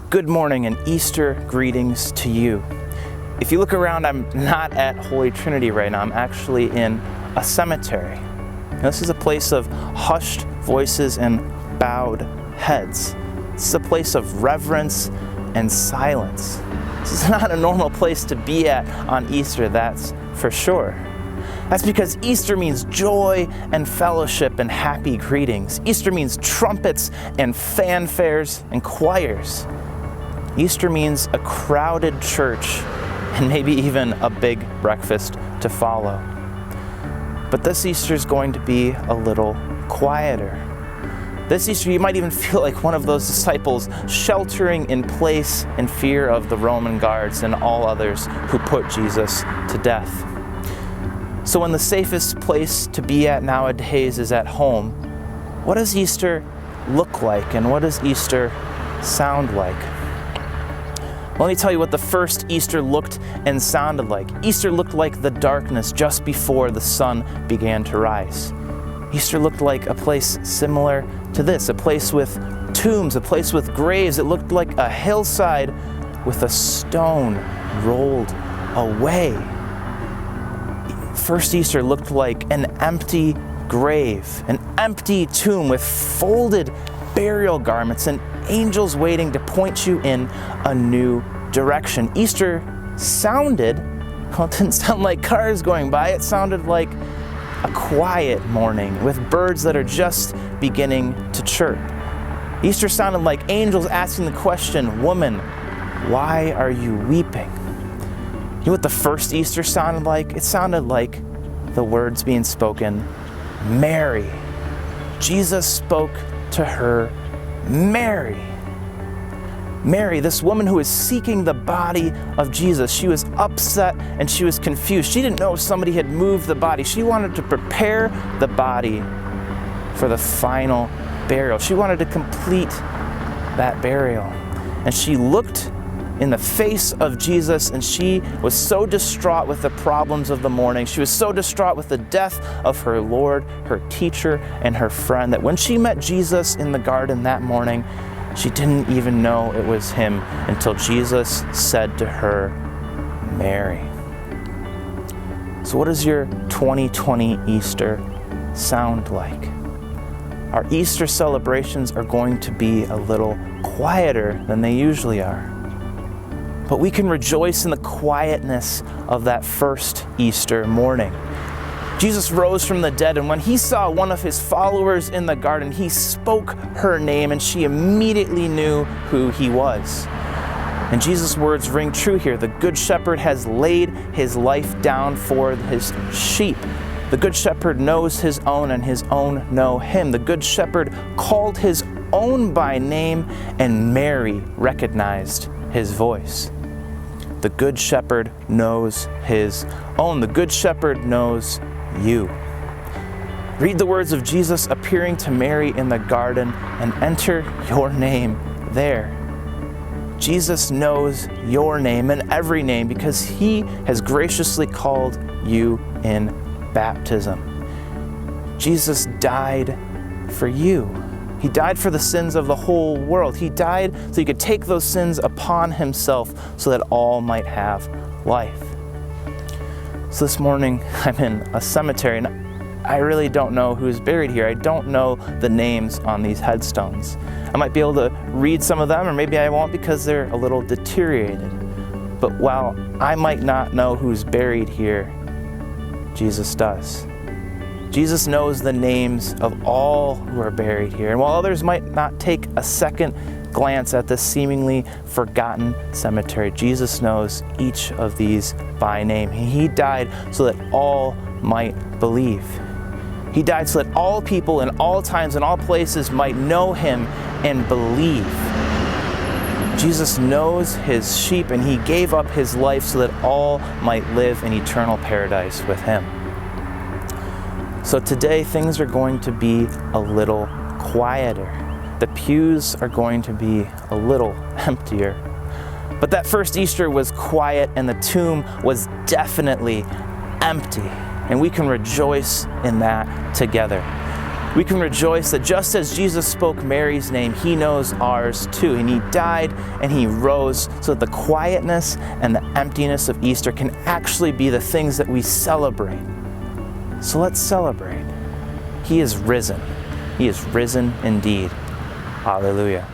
Good morning and Easter greetings to you. If you look around, I'm not at Holy Trinity right now. I'm actually in a cemetery. Now, this is a place of hushed voices and bowed heads. This is a place of reverence and silence. This is not a normal place to be at on Easter, that's for sure. That's because Easter means joy and fellowship and happy greetings. Easter means trumpets and fanfares and choirs. Easter means a crowded church and maybe even a big breakfast to follow. But this Easter is going to be a little quieter. This Easter, you might even feel like one of those disciples sheltering in place in fear of the Roman guards and all others who put Jesus to death. So when the safest place to be at nowadays is at home, what does Easter look like and what does Easter sound like? Let me tell you what the first Easter looked and sounded like. Easter looked like the darkness just before the sun began to rise. Easter looked like a place similar to this, a place with tombs, a place with graves. It looked like a hillside with a stone rolled away. First Easter looked like an empty grave, an empty tomb with folded burial garments and angels waiting to point you in a new direction. Easter sounded, well, it didn't sound like cars going by, it sounded like a quiet morning with birds that are just beginning to chirp. Easter sounded like angels asking the question, "Woman, why are you weeping?" You know what the first Easter sounded like? It sounded like the words being spoken, Mary. Jesus spoke to her, Mary. Mary, this woman who was seeking the body of Jesus. She was upset and she was confused. She didn't know if somebody had moved the body. She wanted to prepare the body for the final burial. She wanted to complete that burial. And she looked in the face of Jesus, and she was so distraught with the problems of the morning. She was so distraught with the death of her Lord, her teacher, and her friend that when she met Jesus in the garden that morning, she didn't even know it was him until Jesus said to her, Mary. So what does your 2020 Easter sound like? Our Easter celebrations are going to be a little quieter than they usually are. But we can rejoice in the quietness of that first Easter morning. Jesus rose from the dead, and when he saw one of his followers in the garden, he spoke her name, and she immediately knew who he was. And Jesus' words ring true here. The Good Shepherd has laid his life down for his sheep. The Good Shepherd knows his own, and his own know him. The Good Shepherd called his own by name, and Mary recognized his voice. The Good Shepherd knows his own. The Good Shepherd knows you. Read the words of Jesus appearing to Mary in the garden and enter your name there. Jesus knows your name and every name because he has graciously called you in baptism. Jesus died for you. He died for the sins of the whole world. He died so he could take those sins upon himself so that all might have life. So this morning, I'm in a cemetery, and I really don't know who's buried here. I don't know the names on these headstones. I might be able to read some of them, or maybe I won't because they're a little deteriorated. But while I might not know who's buried here, Jesus does. Jesus knows the names of all who are buried here. And while others might not take a second glance at this seemingly forgotten cemetery, Jesus knows each of these by name. He died so that all might believe. He died so that all people in all times and all places might know him and believe. Jesus knows his sheep, and he gave up his life so that all might live in eternal paradise with him. So today, things are going to be a little quieter. The pews are going to be a little emptier. But that first Easter was quiet, and the tomb was definitely empty. And we can rejoice in that together. We can rejoice that just as Jesus spoke Mary's name, he knows ours too. And he died and he rose so that the quietness and the emptiness of Easter can actually be the things that we celebrate. So let's celebrate. He is risen. He is risen indeed. Hallelujah.